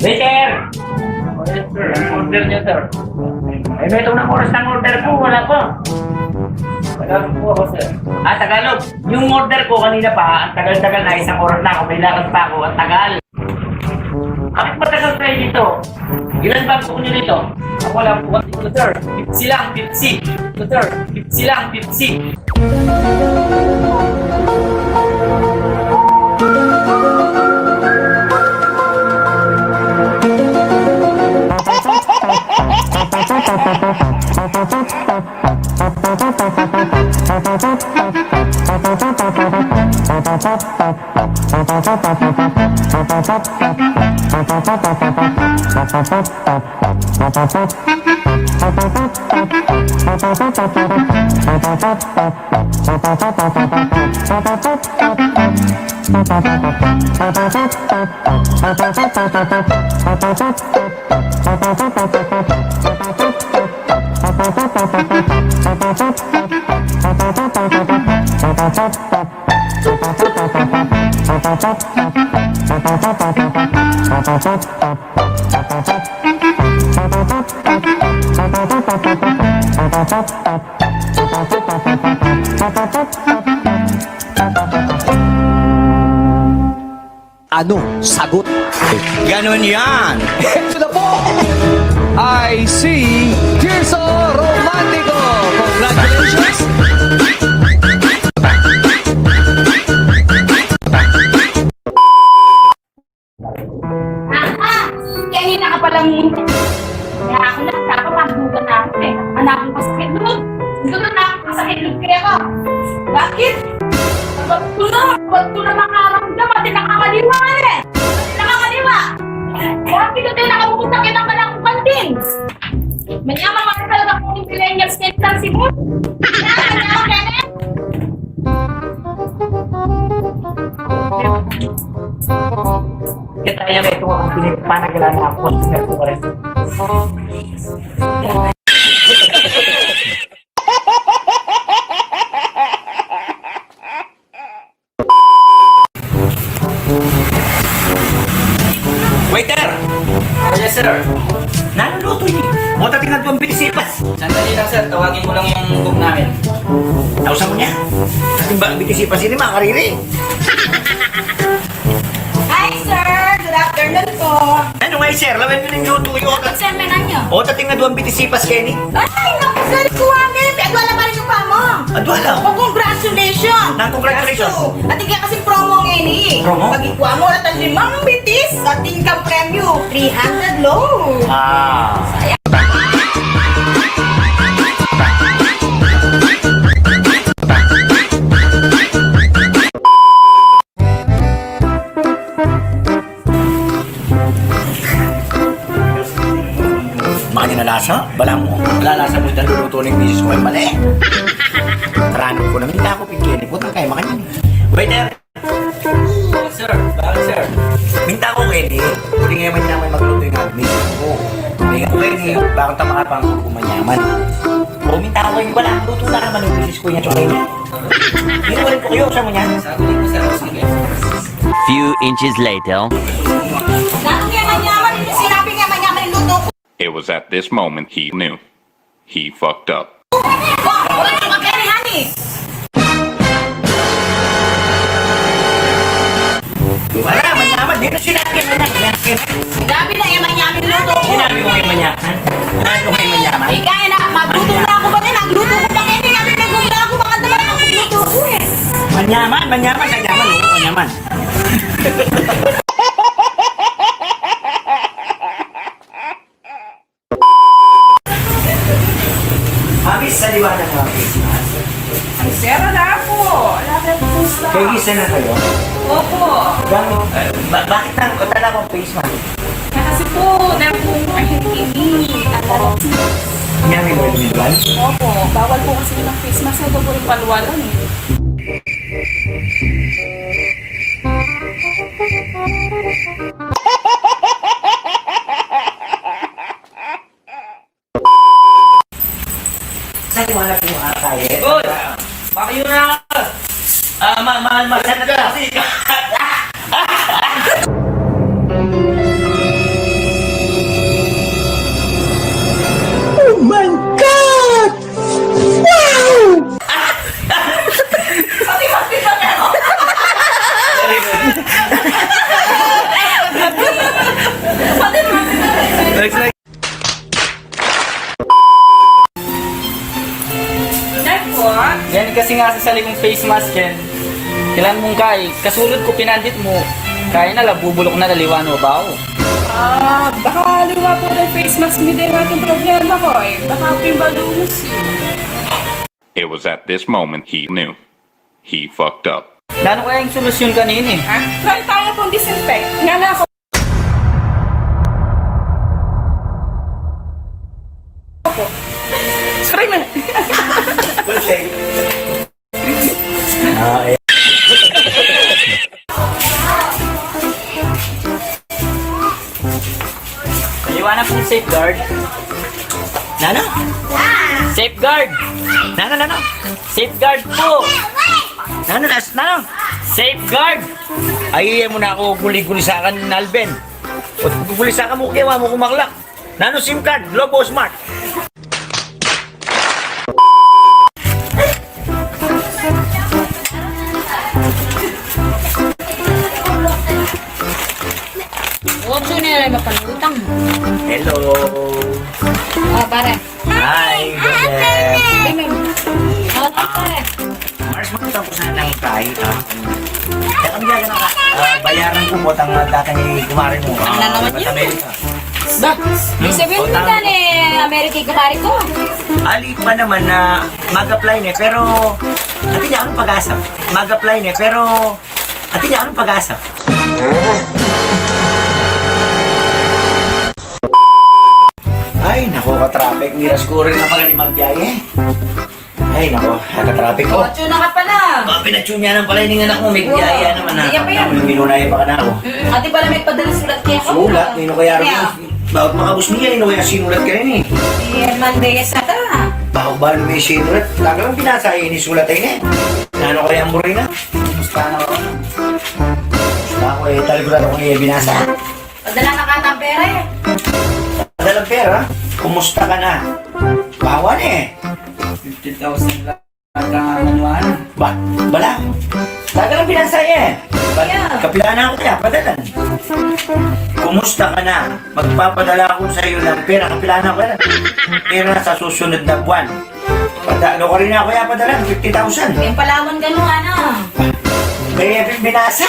Waiter! Order niyo, sir. Ay, may itong oras ng order ko. Wala po. Tagalog po ako, sir. Tagalog. Yung order ko kanina pa, ang tagal-tagal na, isang oras na ako. May lakad pa ako. Ang tagal. Bakit matagal kayo dito? Ilan ba po nyo dito? Ako lang po dito, sir. 50 lang, 50. Dito, sir. 50 lang, 50. Ano? Sagot? Ganon yan! Ito na po! I see Tirso Romantico! Congratulations! Kanina ka palang kaya ako na, dapat magdugan na ako eh. Anak ko sa kitlog. Doon na ako sa kitlog kaya ka. Bakit? Ba't ko na makaramdam at nakakaliwa eh. Nakakaliwa. Bakit ko din nakabukusak yun ang kanang kantin? Manyaman mo na talaga kung yung millennials tendency mo. Kita yang itu ang pinagpanagalan na ako sa kuwares. Waiter! Yes, sir. Naluluto niyo. O tatingnan po ang binisipas. Sandali lang, sir. Tawagin mo lang yung cook namin. Nausan mo niya. Ating ba ang binisipas ini mga kariri? Hi sir! Good afternoon po. Ano nga sir? Lawan nyo ng luto yung Ang seminan nyo. O tatingnan doon ang binisipas Kenny. Ay, naku sir! Kuwagin! Pagwala pa rin yung pa mo. Adwala. Oh, congratulations! Congratulations. At hindi kasi promo ngayon eh. Promo? Pag ikuha mo at ang 5 bitis at income premyo, 300 low. Mga nalasa? Bala mo. Lalasa mo yung naluluto ng misis ko ay mali. Karami ko namin ako Kenny. Putang kayo makanyan. Waiter! Sir, bakit, sir? Minta ko Kenny. Hindi ngayon man naman magluto yung misis ko. Hindi nga ko Kenny. Bakit tama ka pang kumanyaman? O minta ko Kenny. Wala. Luto na naman yung misis ko niya. Tsaka Kenny. Hindi ko rin po kayo. Saan mo niya? Sabi ko, sir. Sige. Few inches later. Nakang yaman-yaman, sinabi nga yaman yung luto ko. It was at this moment he knew. He fucked up. Wala yung magkari-hani. Wala. Manyaman. Dito sinabi ang manyaman. Sinabi na yaman-yaman yung luto ko. Sinabi ko kayo manyaman. Sinabi ko kayo manyaman. Ay, kaya na, magluto na ako ba din? Nagluto ko pa ngayon. Kaya nagluto ako baka naman ako magluto ko eh. Manyaman. Manyaman. Manyaman. Manyaman. Habis sa liwanag ng face mask. Ay, sir, wala po. Wala ka po sa... Kayo isa na kayo? Opo. Bakit nang utala ko face mask? Kasi po, dahil po mahihingi. Nyami mo yung midwan? Opo. Bawal po kasi ng face mask. Ito po yung palwalan eh. Sa liwanag yung akay. Uy! Baka yun na! Mahal na kasi. Yan kasi nga sa salimong face mask yan. Kailan mong kay, kasulod ko pinandit mo, kaya na lang, bubulok na naliwan mo ba ako? Baka liwa po ng face mask mo din natin problema ko eh. Baka pimbalungus yun. It was at this moment he knew. He fucked up. Lano kaya yung solusyon kanina eh? Ha? Try tayo pong disinfect. Nga na ako. Try na. Naliwanag po safeguard. Nana? Safeguard! Nana? Safeguard po! Nana? Safeguard! Ay, mo na ako guli-guli sa akin, Alben. O, guli sa akin mo, kaya mo kumaklak. Nano SIM card, Globo Smart. Otso nila mapalutang. Hello. Pare. Hi, good Pare. Mars, magtapos na ng kahit, ha? Kaya kami gaga na bayaran ko po ang data ni kumari mo. Ano na naman yun? Amerika. Ba? Sabihin mo Tama. na Amerika kumari ko. Ali pa naman na mag-apply niya, pero ati niya anong pag-asa? Mag-apply niya, pero ati niya anong pag-asa? Ay, nako, ka-traffic. Miras ko rin na pala ni magbiyahe. Ay, nako, ka-traffic ko. Otso na ka pala. Pinatune niya ng pala yung anak mo, may biyaya naman na. Hindi pa yan. Minunaya pa ka na ako. Ate pala may padala sulat kaya ko. Sulat, nino kaya rin. Bawat makabus niya, nino kaya sinulat ka rin eh. Mandayas na ta. Bawat ba may sinulat? Tagal ang pinasa eh, ni sulat ay na. Ano kaya ang buray na? Gusto na ako. Gusto ako eh, taligulat ako eh, binasa. Padala na ka ng pera eh. Dalang pera, kumusta ka na? Bawan eh. 50,000 lang kamanuan. Bala. Tagal ang binasa eh. Yeah. Kapila na ako kaya, padalan. Kumusta ka na? Magpapadala ako sa iyo ng pera. Kapila na ako kaya. Pera sa susunod na buwan. Padalo ko rin ako kaya padalan, 50,000. Yung palawan gano'n ano. Kaya binasa.